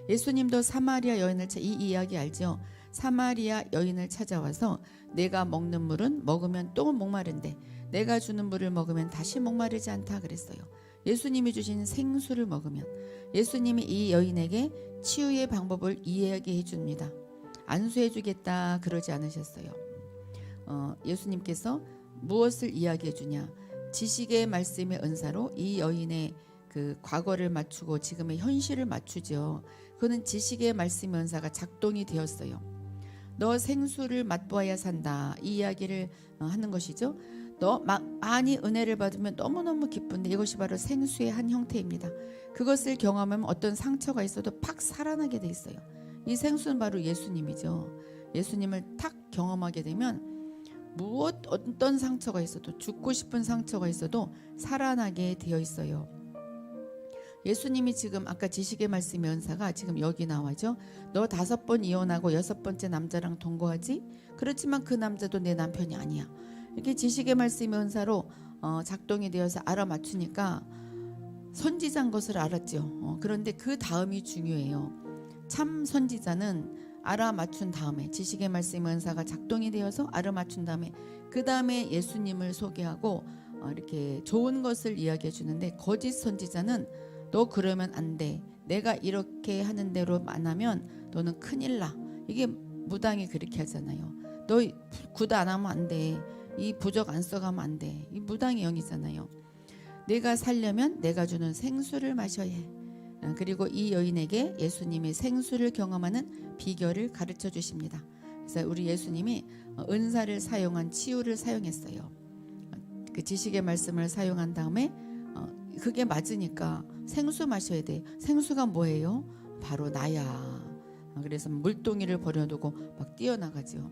예수님도 사마리아 여인을 이 이야기 알죠? 사마리아 여인을 찾아와서 내가 먹는 물은 먹으면 또 목마른데 내가 주는 물을 먹으면 다시 목마르지 않다 그랬어요. 예수님이 주신 생수를 먹으면 예수님이 이 여인에게 치유의 방법을 이야기해 줍니다. 안수해 주겠다 그러지 않으셨어요. 예수님께서 무엇을 이야기해 주냐? 지식의 말씀의 은사로 이 여인의 그 과거를 맞추고 지금의 현실을 맞추죠. 그는 지식의 말씀의 은사가 작동이 되었어요. 너 생수를 맛보아야 산다. 이 이야기를 하는 것이죠. 너 많이 은혜를 받으면 너무너무 기쁜데 이것이 바로 생수의 한 형태입니다. 그것을 경험하면 어떤 상처가 있어도 팍 살아나게 돼 있어요. 이 생수는 바로 예수님이죠. 예수님을 탁 경험하게 되면 어떤 상처가 있어도, 죽고 싶은 상처가 있어도 살아나게 되어 있어요. 예수님이 지금 아까 지식의 말씀의 은사가 지금 여기 나와죠. 너 5번 이혼하고 6번째 남자랑 동거하지? 그렇지만 그 남자도 내 남편이 아니야. 이렇게 지식의 말씀의 은사로 작동이 되어서 알아맞추니까 선지자인 것을 알았죠. 그런데 그 다음이 중요해요. 참 선지자는 알아맞춘 다음에, 지식의 말씀의 은사가 작동이 되어서 알아맞춘 다음에, 그 다음에 예수님을 소개하고 이렇게 좋은 것을 이야기해 주는데, 거짓 선지자는 너 그러면 안 돼. 내가 이렇게 하는 대로 안 하면 너는 큰일 나. 이게 무당이 그렇게 하잖아요. 너 굿 안 하면 안 돼. 이 부적 안 써가면 안 돼. 이 무당의 영이잖아요. 내가 살려면 내가 주는 생수를 마셔야 해. 그리고 이 여인에게 예수님이 생수를 경험하는 비결을 가르쳐 주십니다. 그래서 우리 예수님이 은사를 사용한 치유를 사용했어요. 그 지식의 말씀을 사용한 다음에 그게 맞으니까 생수 마셔야 돼. 생수가 뭐예요? 바로 나야. 그래서 물동이를 버려두고 막 뛰어나가죠.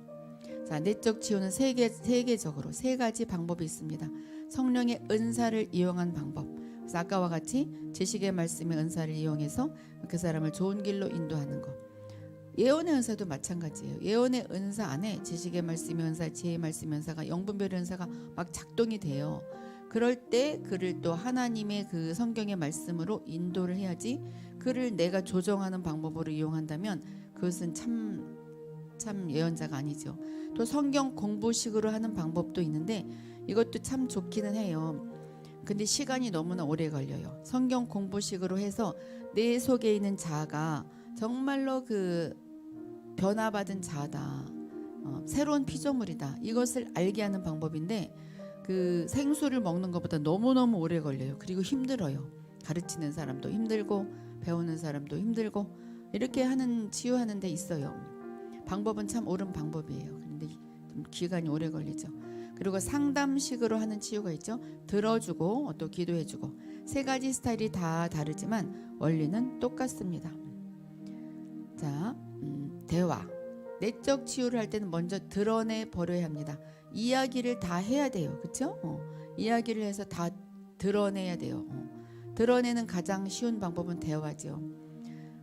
자, 내적 치유는 세계적으로 3가지 방법이 있습니다. 성령의 은사를 이용한 방법. 그래서 아까와 같이 지식의 말씀의 은사를 이용해서 그 사람을 좋은 길로 인도하는 것. 예언의 은사도 마찬가지예요. 예언의 은사 안에 지식의 말씀의 은사, 지혜의 말씀의 은사가, 영분별의 은사가 막 작동이 돼요. 그럴 때 그를 또 하나님의 그 성경의 말씀으로 인도를 해야지, 그를 내가 조정하는 방법으로 이용한다면 그것은 참 예언자가 아니죠. 또 성경 공부식으로 하는 방법도 있는데 이것도 참 좋기는 해요. 근데 시간이 너무나 오래 걸려요. 성경 공부식으로 해서 내 속에 있는 자아가 정말로 그 변화받은 자아다, 새로운 피조물이다, 이것을 알게 하는 방법인데 그 생수를 먹는 것보다 너무너무 오래 걸려요. 그리고 힘들어요. 가르치는 사람도 힘들고 배우는 사람도 힘들고, 이렇게 하는 치유하는 데 있어요. 방법은 참 옳은 방법이에요. 그런데 좀 기간이 오래 걸리죠. 그리고 상담식으로 하는 치유가 있죠. 들어주고 또 기도해주고, 3가지 스타일이 다 다르지만 원리는 똑같습니다. 자, 대화. 내적 치유를 할 때는 먼저 드러내 버려야 합니다. 이야기를 다 해야 돼요. 그렇죠? 이야기를 해서 다 드러내야 돼요. 드러내는 가장 쉬운 방법은 대화죠.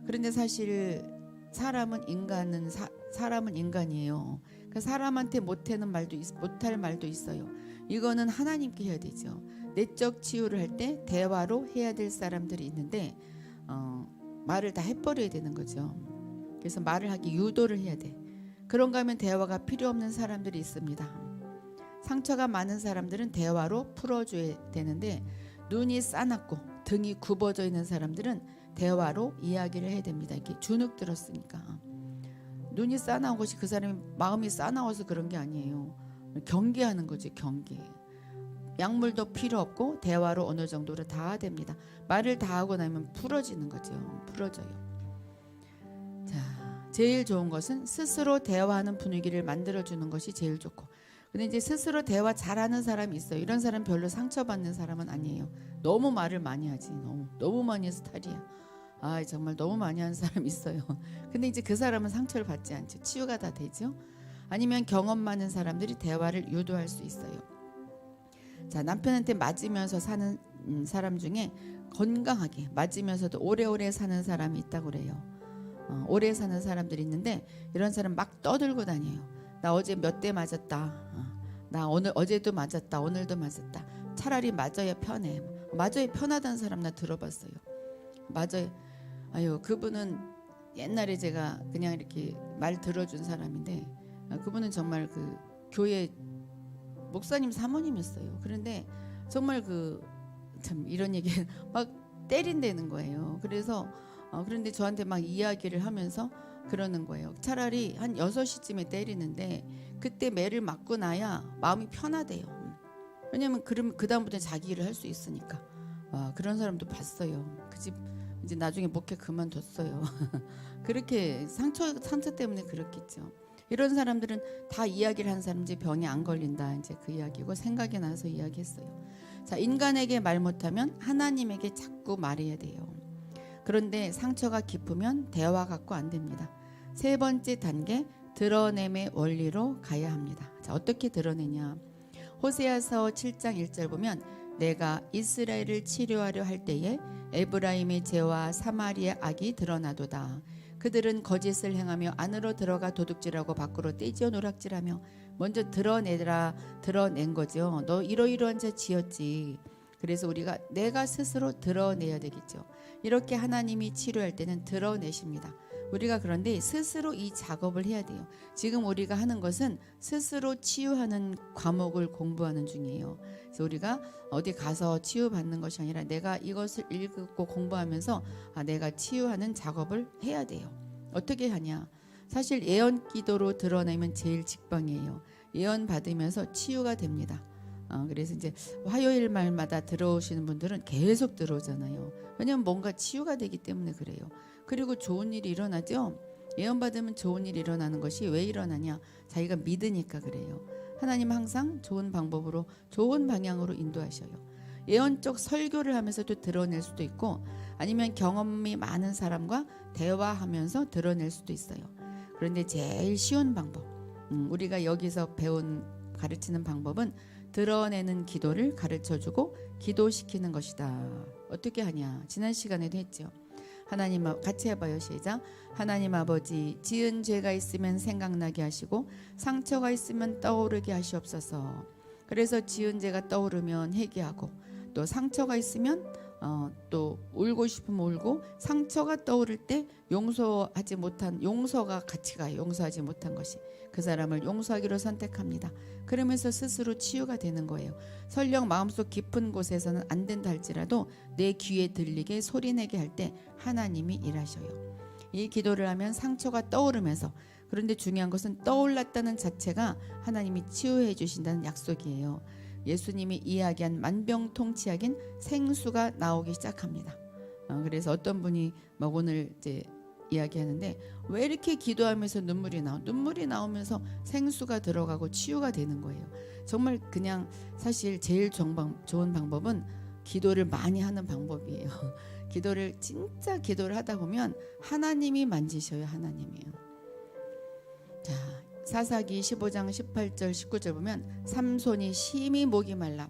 그런데 사실 사람은 인간이에요. 그러니까 사람한테 못할 말도 있어요. 이거는 하나님께 해야 되죠. 내적 치유를 할 때 대화로 해야 될 사람들이 있는데 말을 다 해버려야 되는 거죠. 그래서 말을 하기 유도를 해야 돼. 그런가 하면 대화가 필요 없는 사람들이 있습니다. 상처가 많은 사람들은 대화로 풀어줘야 되는데, 눈이 싸납고 등이 굽어져 있는 사람들은 대화로 이야기를 해야 됩니다. 이렇게 주눅 들었으니까. 눈이 싸나운 것이 그 사람이 마음이 싸나워서 그런 게 아니에요. 경계하는 거지, 경계. 약물도 필요 없고 대화로 어느 정도로 다 됩니다. 말을 다 하고 나면 풀어지는 거죠. 풀어져요. 자, 제일 좋은 것은 스스로 대화하는 분위기를 만들어주는 것이 제일 좋고, 근데 이제 스스로 대화 잘하는 사람이 있어요. 이런 사람 별로 상처받는 사람은 아니에요. 너무 말을 많이 하지. 너무 많이 해서 탈이야. 정말 너무 많이 하는 사람 있어요. 근데 이제 그 사람은 상처를 받지 않죠. 치유가 다 되죠. 아니면 경험 많은 사람들이 대화를 유도할 수 있어요. 자, 남편한테 맞으면서 사는 사람 중에 건강하게 맞으면서도 오래오래 사는 사람이 있다고 그래요. 오래 사는 사람들이 있는데, 이런 사람 막 떠들고 다녀요. 나 어제 몇 대 맞았다. 나 어제도 맞았다. 오늘도 맞았다. 차라리 맞아야 편해. 맞아야 편하다는 사람 나 들어봤어요. 맞아요. 아유, 그분은 옛날에 제가 그냥 이렇게 말 들어준 사람인데, 그분은 정말 그 교회 목사님 사모님이었어요. 그런데 정말 참 이런 얘기 막 때린다는 거예요. 그래서 그런데 저한테 막 이야기를 하면서 그러는 거예요. 차라리 한 6시쯤에 때리는데 그때 매를 맞고 나야 마음이 편하대요. 왜냐면 그럼 그 다음부터 자기 일을 할 수 있으니까. 그런 사람도 봤어요. 그 집 이제 나중에 목회 그만뒀어요. 그렇게 상처 때문에 그렇겠죠. 이런 사람들은 다 이야기를 한 사람인지 병이 안 걸린다, 이제 그 이야기고, 생각이 나서 이야기했어요. 자, 인간에게 말 못하면 하나님에게 자꾸 말해야 돼요. 그런데 상처가 깊으면 대화 갖고 안 됩니다. 세 번째 단계, 드러냄의 원리로 가야 합니다. 자, 어떻게 드러내냐? 호세아서 7장 1절 보면, 내가 이스라엘을 치료하려 할 때에 에브라임의 죄와 사마리아의 악이 드러나도다. 그들은 거짓을 행하며 안으로 들어가 도둑질하고 밖으로 떼지어 노략질하며. 먼저 드러낸 거죠. 너 이러이러한 죄 지었지. 그래서 우리가 내가 스스로 드러내야 되겠죠. 이렇게 하나님이 치료할 때는 드러내십니다. 우리가 그런데 스스로 이 작업을 해야 돼요. 지금 우리가 하는 것은 스스로 치유하는 과목을 공부하는 중이에요. 그래서 우리가 어디 가서 치유받는 것이 아니라 내가 이것을 읽고 공부하면서 내가 치유하는 작업을 해야 돼요. 어떻게 하냐? 사실 예언 기도로 드러내면 제일 직방이에요. 예언 받으면서 치유가 됩니다. 그래서 이제 화요일 말마다 들어오시는 분들은 계속 들어오잖아요. 왜냐면 뭔가 치유가 되기 때문에 그래요. 그리고 좋은 일이 일어나죠. 예언 받으면 좋은 일이 일어나는 것이 왜 일어나냐? 자기가 믿으니까 그래요. 하나님 항상 좋은 방법으로, 좋은 방향으로 인도하셔요. 예언적 설교를 하면서도 드러낼 수도 있고, 아니면 경험이 많은 사람과 대화하면서 드러낼 수도 있어요. 그런데 제일 쉬운 방법, 우리가 여기서 가르치는 방법은 드러내는 기도를 가르쳐주고 기도시키는 것이다. 어떻게 하냐? 지난 시간에도 했죠. 하나님, 같이 해봐요. 시작. 하나님 아버지, 지은 죄가 있으면 생각나게 하시고 상처가 있으면 떠오르게 하시옵소서. 그래서 지은 죄가 떠오르면 회개하고, 또 상처가 있으면 또 울고 싶으면 울고, 상처가 떠오를 때 용서가 같이 가요. 용서하지 못한 것이 그 사람을 용서하기로 선택합니다. 그러면서 스스로 치유가 되는 거예요. 설령 마음속 깊은 곳에서는 안 된다 할지라도 내 귀에 들리게 소리내게 할 때 하나님이 일하셔요. 이 기도를 하면 상처가 떠오르면서, 그런데 중요한 것은 떠올랐다는 자체가 하나님이 치유해 주신다는 약속이에요. 예수님이 이야기한 만병통치약인 생수가 나오기 시작합니다. 그래서 어떤 분이 막 오늘 이제 이야기하는데, 왜 이렇게 기도하면서 눈물이 나오면서 생수가 들어가고 치유가 되는 거예요. 정말 그냥 사실 제일 좋은 방법은 기도를 많이 하는 방법이에요. 진짜 기도를 하다 보면 하나님이 만지셔요. 하나님이요. 자, 사사기 15장 18절 19절 보면, 삼손이 심히 목이 말라.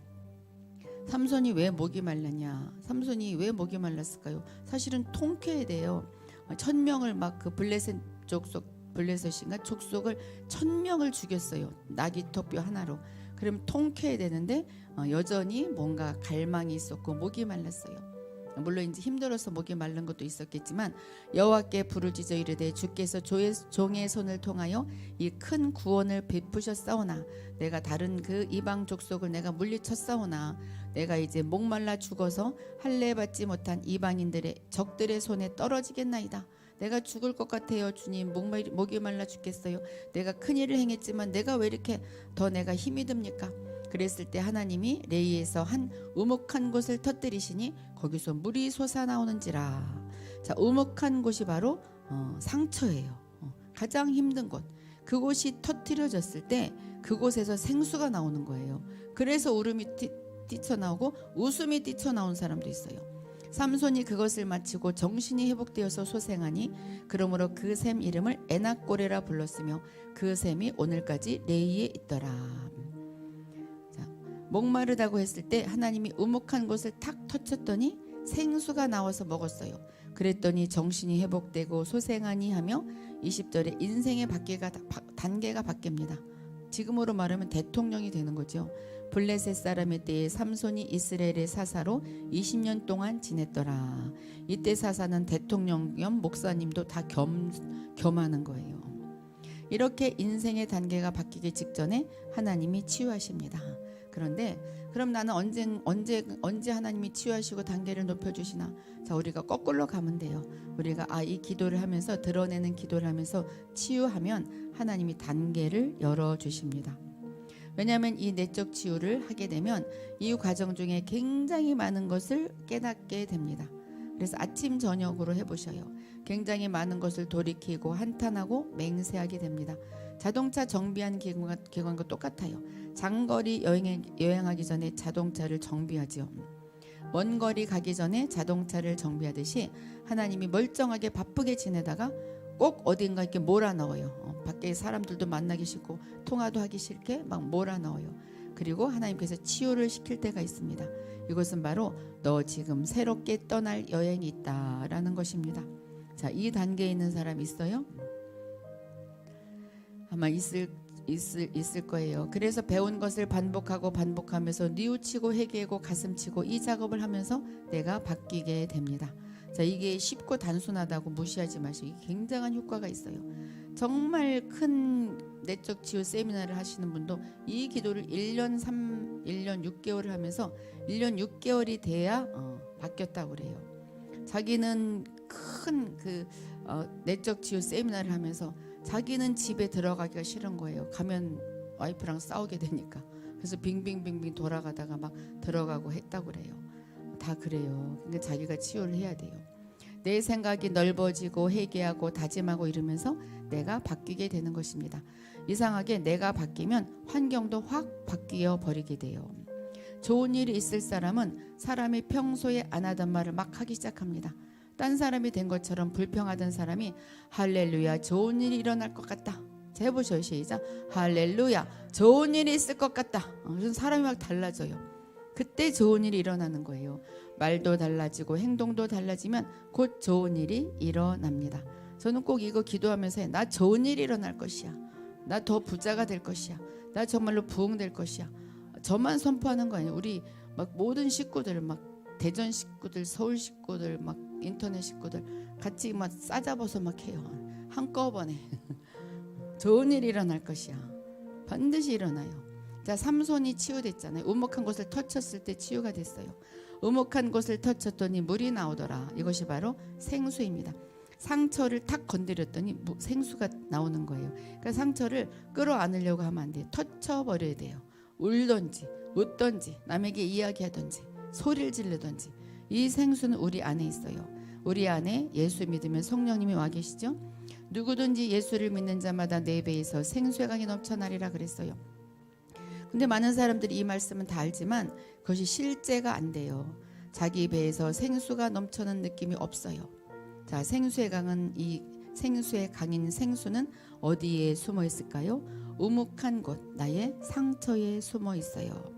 삼손이 왜 목이 말랐냐? 삼손이 왜 목이 말랐을까요? 사실은 통쾌해야 돼요. 1000명을 막 그 블레셋인가 족속을 1000명을 죽였어요. 나귀토뼈 하나로. 그럼 통쾌해야 되는데 여전히 뭔가 갈망이 있었고 목이 말랐어요. 물론 이제 힘들어서 목이 마른 것도 있었겠지만, 여호와께 부르짖어 이르되 주께서 종의 손을 통하여 이 큰 구원을 베푸셨사오나 내가 다른 그 이방 족속을 내가 물리쳤사오나 내가 이제 목말라 죽어서 할례 받지 못한 이방인들의 적들의 손에 떨어지겠나이다. 내가 죽을 것 같아요. 주님, 목이 말라 죽겠어요. 내가 큰일을 행했지만 내가 왜 이렇게 더 내가 힘이 듭니까? 그랬을 때 하나님이 레이에서 한 우묵한 곳을 터뜨리시니 거기서 물이 솟아나오는지라. 자, 우묵한 곳이 바로 상처예요. 가장 힘든 곳. 그곳이 터뜨려졌을 때 그곳에서 생수가 나오는 거예요. 그래서 울음이 뛰쳐나오고 웃음이 뛰쳐나온 사람도 있어요. 삼손이 그것을 마치고 정신이 회복되어서 소생하니 그러므로 그 샘 이름을 에낙고레라 불렀으며 그 샘이 오늘까지 레이에 있더라. 목마르다고 했을 때 하나님이 우묵한 곳을 탁 터쳤더니 생수가 나와서 먹었어요. 그랬더니 정신이 회복되고 소생하니 하며 20절에 인생의 단계가 바뀝니다. 지금으로 말하면 대통령이 되는 거죠. 블레셋 사람의 때에 삼손이 이스라엘의 사사로 20년 동안 지냈더라. 이때 사사는 대통령 겸 목사님도 다 겸하는 거예요. 이렇게 인생의 단계가 바뀌기 직전에 하나님이 치유하십니다. 그런데 그럼 나는 언제 하나님이 치유하시고 단계를 높여주시나? 자, 우리가 거꾸로 가면 돼요. 우리가 이 기도를 하면서, 드러내는 기도를 하면서 치유하면 하나님이 단계를 열어주십니다. 왜냐하면 이 내적 치유를 하게 되면 이 과정 중에 굉장히 많은 것을 깨닫게 됩니다. 그래서 아침 저녁으로 해보셔요. 굉장히 많은 것을 돌이키고 한탄하고 맹세하게 됩니다. 자동차 정비한 기관과 똑같아요. 장거리 여행하기 전에 자동차를 정비하지요. 먼 거리 가기 전에 자동차를 정비하듯이 하나님이 멀쩡하게 바쁘게 지내다가 꼭 어딘가 이렇게 몰아넣어요. 밖에 사람들도 만나기 싫고 통화도 하기 싫게 막 몰아넣어요. 그리고 하나님께서 치유를 시킬 때가 있습니다. 이것은 바로 너 지금 새롭게 떠날 여행이 있다라는 것입니다. 자, 이 단계에 있는 사람 있어요? 아마 있을 거예요. 그래서 배운 것을 반복하면서 뉘우치고 회개하고 가슴치고 이 작업을 하면서 내가 바뀌게 됩니다. 자, 이게 쉽고 단순하다고 무시하지 마시고 이게 굉장한 효과가 있어요. 정말 큰 내적 치유 세미나를 하시는 분도 이 기도를 1년 6개월을 하면서 1년 6개월이 돼야 바뀌었다고 그래요. 자기는 큰 내적 치유 세미나를 하면서 자기는 집에 들어가기가 싫은 거예요. 가면 와이프랑 싸우게 되니까. 그래서 빙빙빙빙 돌아가다가 막 들어가고 했다고 그래요. 다 그래요. 그러니까 자기가 치유를 해야 돼요. 내 생각이 넓어지고 회개하고 다짐하고 이러면서 내가 바뀌게 되는 것입니다. 이상하게 내가 바뀌면 환경도 확 바뀌어 버리게 돼요. 좋은 일이 있을 사람은 사람이 평소에 안 하던 말을 막 하기 시작합니다. 딴 사람이 된 것처럼 불평하던 사람이 할렐루야 좋은 일이 일어날 것 같다. 해보셔요. 시작. 할렐루야 좋은 일이 있을 것 같다. 그래서 사람이 막 달라져요. 그때 좋은 일이 일어나는 거예요. 말도 달라지고 행동도 달라지면 곧 좋은 일이 일어납니다. 저는 꼭 이거 기도하면서 나 좋은 일이 일어날 것이야. 나 더 부자가 될 것이야. 나 정말로 부흥될 것이야. 저만 선포하는 거 아니에요. 우리 막 모든 식구들 막 대전 식구들, 서울 식구들, 막 인터넷 식구들 같이 막 싸잡아서 막 해요. 한꺼번에 좋은 일이 일어날 것이야. 반드시 일어나요. 자, 삼손이 치유됐잖아요. 우목한 곳을 터쳤을 때 치유가 됐어요. 우목한 곳을 터쳤더니 물이 나오더라. 이것이 바로 생수입니다. 상처를 탁 건드렸더니 생수가 나오는 거예요. 그러니까 상처를 끌어안으려고 하면 안 돼요. 터쳐버려야 돼요. 울던지 웃던지 남에게 이야기하던지 소리를 지르던지 이 생수는 우리 안에 있어요. 우리 안에 예수 믿으면 성령님이 와 계시죠. 누구든지 예수를 믿는 자마다 내 배에서 생수의 강이 넘쳐나리라 그랬어요. 근데 많은 사람들이 이 말씀은 다 알지만 그것이 실제가 안 돼요. 자기 배에서 생수가 넘쳐는 느낌이 없어요. 자, 생수의 강인 생수는 어디에 숨어 있을까요? 우묵한 곳, 나의 상처에 숨어 있어요.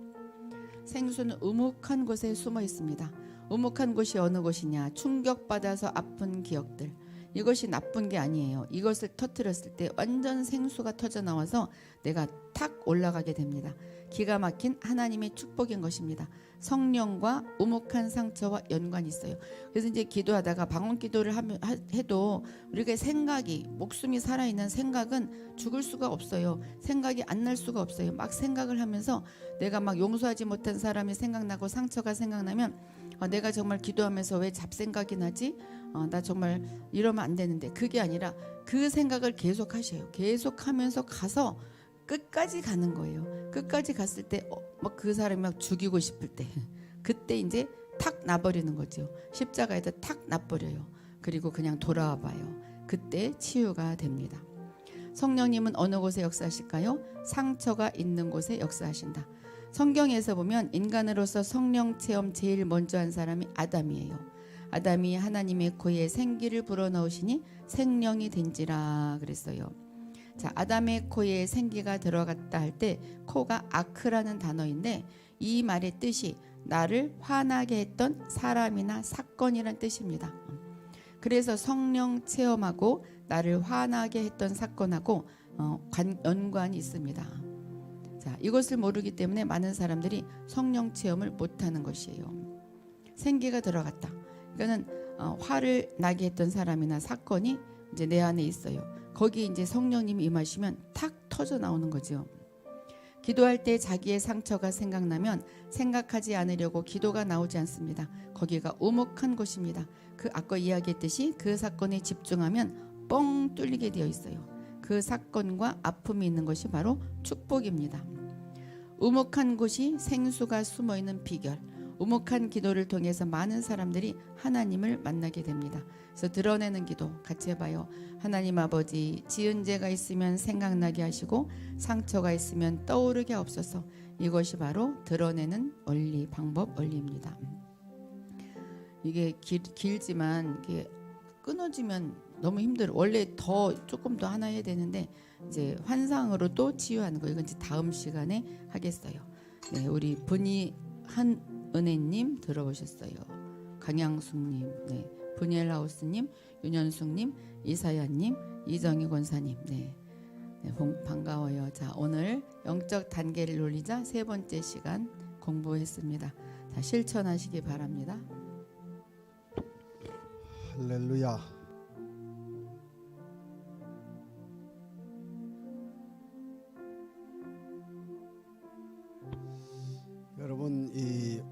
생수는 우묵한 곳에 숨어 있습니다. 우묵한 곳이 어느 곳이냐? 충격받아서 아픈 기억들. 이것이 나쁜 게 아니에요. 이것을 터뜨렸을 때 완전 생수가 터져 나와서 내가 탁 올라가게 됩니다. 기가 막힌 하나님의 축복인 것입니다. 성령과 우묵한 상처와 연관이 있어요. 그래서 이제 기도하다가 방언 기도를 해도 우리가 생각이 목숨이 살아있는 생각은 죽을 수가 없어요. 생각이 안 날 수가 없어요. 막 생각을 하면서 내가 막 용서하지 못한 사람이 생각나고 상처가 생각나면 내가 정말 기도하면서 왜 잡생각이 나지? 나 정말 이러면 안 되는데. 그게 아니라 그 생각을 계속 하셔요. 계속 하면서 가서 끝까지 가는 거예요. 끝까지 갔을 때 막 그 사람이 막 죽이고 싶을 때 그때 이제 탁 놔버리는 거죠. 십자가에다 탁 놔버려요. 그리고 그냥 돌아와 봐요. 그때 치유가 됩니다. 성령님은 어느 곳에 역사하실까요? 상처가 있는 곳에 역사하신다. 성경에서 보면 인간으로서 성령 체험 제일 먼저 한 사람이 아담이에요. 아담이 하나님의 코에 생기를 불어넣으시니 생령이 된지라 그랬어요. 자, 아담의 코에 생기가 들어갔다 할 때 코가 아크라는 단어인데 이 말의 뜻이 나를 화나게 했던 사람이나 사건이란 뜻입니다. 그래서 성령 체험하고 나를 화나게 했던 사건하고 연관이 있습니다. 자, 이것을 모르기 때문에 많은 사람들이 성령 체험을 못하는 것이에요. 생기가 들어갔다. 그러니까는 화를 나게 했던 사람이나 사건이 이제 내 안에 있어요. 거기 이제 성령님이 임하시면 탁 터져 나오는 거죠. 기도할 때 자기의 상처가 생각나면 생각하지 않으려고 기도가 나오지 않습니다. 거기가 우묵한 곳입니다. 그 아까 이야기했듯이 그 사건에 집중하면 뻥 뚫리게 되어 있어요. 그 사건과 아픔이 있는 것이 바로 축복입니다. 우묵한 곳이 생수가 숨어 있는 비결. 우묵한 기도를 통해서 많은 사람들이 하나님을 만나게 됩니다. 그래서 드러내는 기도 같이 해봐요. 하나님 아버지, 지은 죄가 있으면 생각나게 하시고 상처가 있으면 떠오르게 없어서. 이것이 바로 드러내는 원리, 방법, 원리입니다. 이게 길지만 이게 끊어지면 너무 힘들어. 원래 조금 더 하나 해야 되는데 이제 환상으로 또 치유하는 거, 이건 이제 다음 시간에 하겠어요. 네, 우리 분이 한은혜님 들어오셨어요. 강양숙님, 네, 분이엘하우스님, 윤현숙님, 이사야님, 이정희 권사님, 네, 반가워요. 자, 오늘 영적 단계를 올리자 세 번째 시간 공부했습니다. 자, 실천하시기 바랍니다. 할렐루야. 여러분, 이